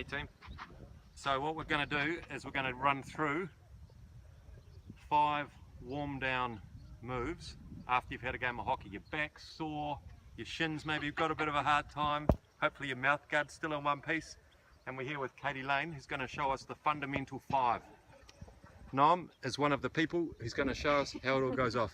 Hey team. So what we're going to do is we're going to run through 5 warm down moves after you've had a game of hockey. Your back's sore, your shins maybe you've got a bit of a hard time, hopefully your mouth guard's still in one piece. And we're here with Katie Lane, who's going to show us the fundamental 5. Noam is one of the people who's going to show us how it all goes off.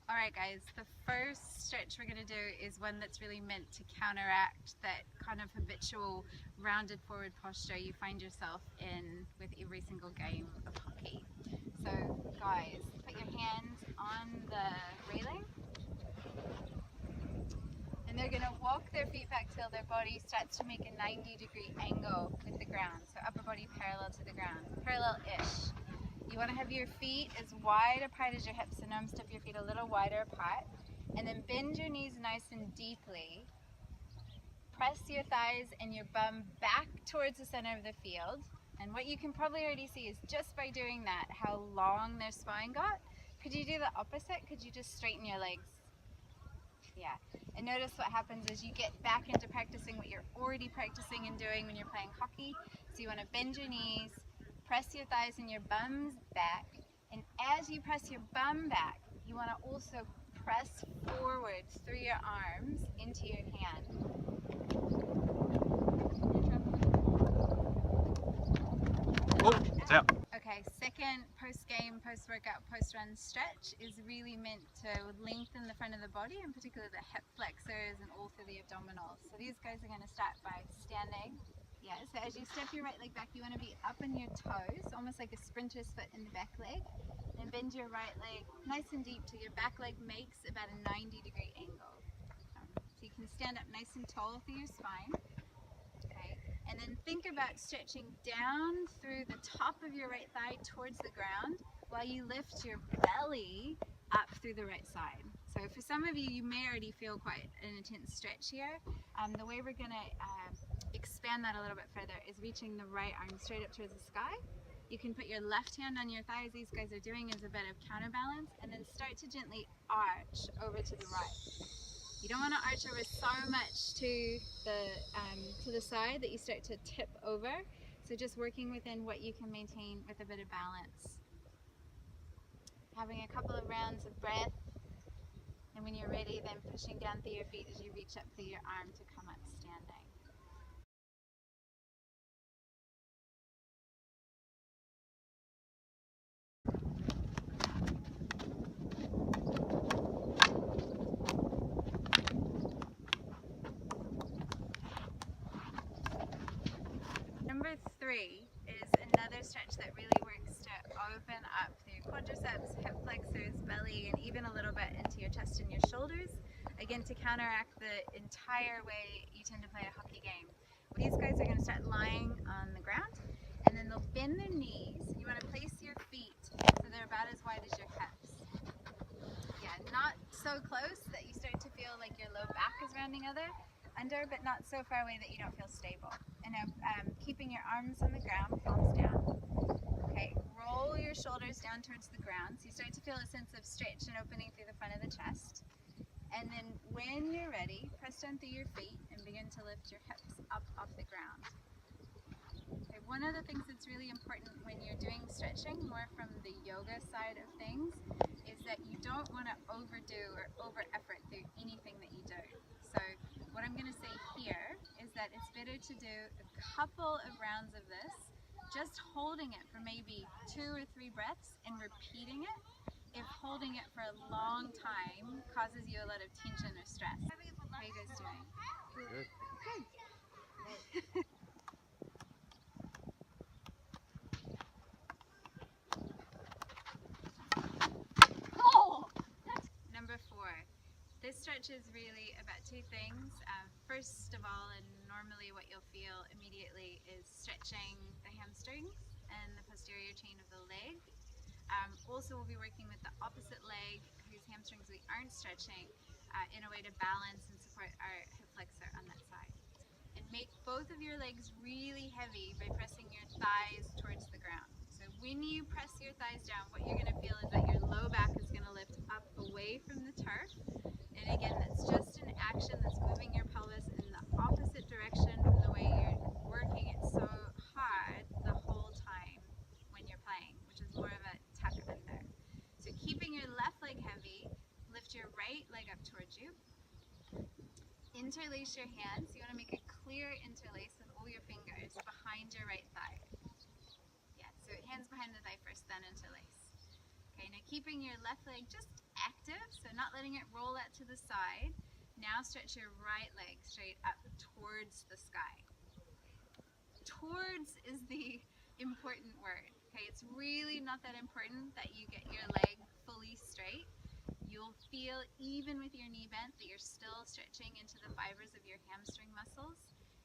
Alright guys, the first stretch we're going to do is one that's really meant to counteract that kind of habitual rounded forward posture you find yourself in with every single game of hockey. So guys, put your hands on the railing and they're going to walk their feet back till their body starts to make a 90-degree angle with the ground. So upper body parallel to the ground, parallel-ish. You want to have your feet as wide apart as your hips, so now step your feet a little wider apart, and then bend your knees nice and deeply. Press your thighs and your bum back towards the center of the field, and what you can probably already see is just by doing that how long their spine got. Could you do the opposite? Could you just straighten your legs? Yeah, and notice what happens is you get back into practicing what you're already practicing and doing when you're playing hockey. So you want to bend your knees, press your thighs and your bums back, and as you press your bum back, you want to also press forward through your arms into your hand. Oh, it's out. Okay, second post-game, post-workout, post-run stretch is really meant to lengthen the front of the body, in particular the hip flexors and all through the abdominals. So these guys are going to start by standing. Yeah, so as you step your right leg back, you want to be up on your toes, almost like a sprinter's foot in the back leg. Then bend your right leg nice and deep till your back leg makes about a 90-degree angle. So you can stand up nice and tall through your spine. Okay, and then think about stretching down through the top of your right thigh towards the ground while you lift your belly up through the right side. So for some of you, you may already feel quite an intense stretch here. The way we're going to expand that a little bit further is reaching the right arm straight up towards the sky. You can put your left hand on your thigh, as these guys are doing, as a bit of counterbalance, and then start to gently arch over to the right. You don't want to arch over so much to the side that you start to tip over. So just working within what you can maintain with a bit of balance. Having a couple of rounds of breath, and when you're ready, then pushing down through your feet as you reach up through your arm to come up standing. Number 3 is another stretch that really works to open up through quadriceps, hip flexors, belly, and even a little bit into your chest and your shoulders. Again, to counteract the entire way you tend to play a hockey game. Well, these guys are going to start lying on the ground, and then they'll bend their knees. You want to place your feet so they're about as wide as your hips. Yeah, not so close that you start to feel like your low back is rounding under, but not so far away that you don't feel stable. And now keeping your arms on the ground, palms down. Okay, roll your shoulders down towards the ground so you start to feel a sense of stretch and opening through the front of the chest. And then when you're ready, press down through your feet and begin to lift your hips up off the ground. Okay, one of the things that's really important when you're doing stretching, more from the yoga side of things, is that you don't want to overdo or over-effort through anything that you do. So what I'm going to say here is that it's better to do a couple of rounds of this, just holding it for maybe 2 or 3 breaths and repeating it, if holding it for a long time causes you a lot of tension or stress. How are you guys doing? Good. Good. Number 4. This stretch is really about 2 things. First of all, and normally what you'll feel immediately, is stretching the hamstrings and the posterior chain of the leg. Also, we'll be working with the opposite leg, whose hamstrings we aren't stretching, in a way to balance and support our hip flexor on that side. And make both of your legs really heavy by pressing your thighs towards the ground. So when you press your thighs down, what you're going to feel is that your low back is going to lift up away from the turf. And again, that's just an action that's moving your pelvis in the opposite direction from the way you're working it so hard the whole time when you're playing, which is more of a tuck under. So keeping your left leg heavy, lift your right leg up towards you. Interlace your hands. You want to make a clear interlace with all your fingers behind your right thigh. Yeah, so hands behind the thigh first, then interlace. Okay, now keeping your left leg just active, so not letting it roll out to the side. Now stretch your right leg straight up towards the sky. Towards is the important word. Okay, it's really not that important that you get your leg fully straight. You'll feel, even with your knee bent, that you're still stretching into the fibers of your hamstring muscles.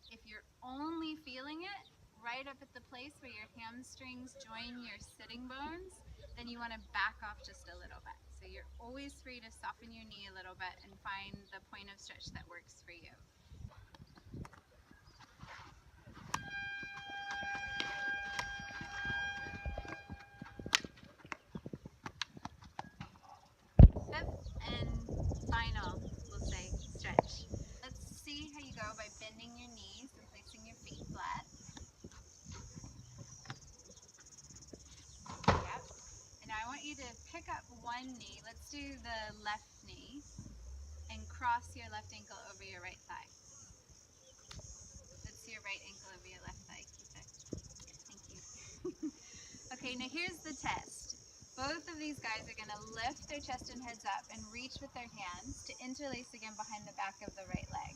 If you're only feeling it right up at the place where your hamstrings join your sitting bones, then you want to back off just a little bit. So you're always free to soften your knee a little bit and find the point of stretch that works for you. Fifth and final, we'll say, stretch. Let's see how you go by bending your knees and placing your feet flat. Yep. And I want you to pick up one knee. Let's do the left knee and cross your left ankle over your right thigh. Let's see your right ankle over your left thigh. Keep it. Thank you. Okay, now here's the test. Both of these guys are going to lift their chest and heads up and reach with their hands to interlace again behind the back of the right leg.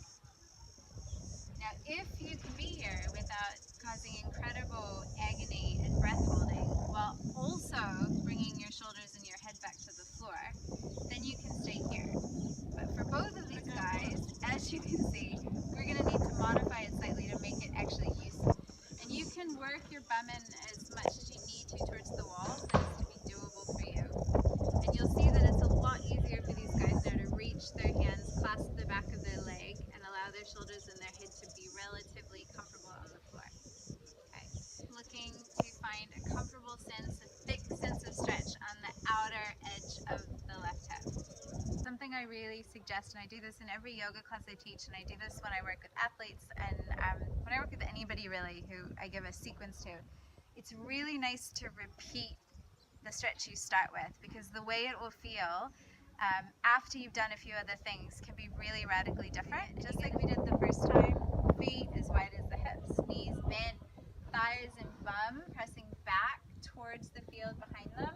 Now, if you can be here without causing incredible agony and breath holding, while also bringing your shoulders and your head back to the floor, then you can stay here. But for both of these guys, as you can see, we're going to need to modify it slightly to make it actually useful. And you can work your bum in as much as you need to towards the wall for this to be doable for you. And you'll see that it's a lot easier for these guys now to reach their hands, clasp the back of their leg, and allow their shoulders and their head to be relatively comfortable on the floor. Okay. Looking to find a comfortable sense, a thick sense of stretch on the outer edge of the left hip. Something I really suggest, and I do this in every yoga class I teach, and I do this when I work with athletes, and when I work with anybody really who I give a sequence to, it's really nice to repeat the stretch you start with, because the way it will feel after you've done a few other things can be really radically different. Just like we did the first time, feet as wide as the hips, knees bent, thighs and bum pressing back towards the field behind them,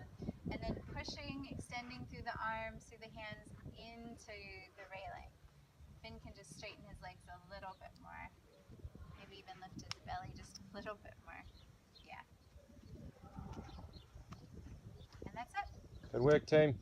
and then pushing, extending through the arms, through the hands, into the railing. Finn can just straighten his legs a little bit more, maybe even lift his belly just a little bit more. Yeah. And that's it. Good work, team.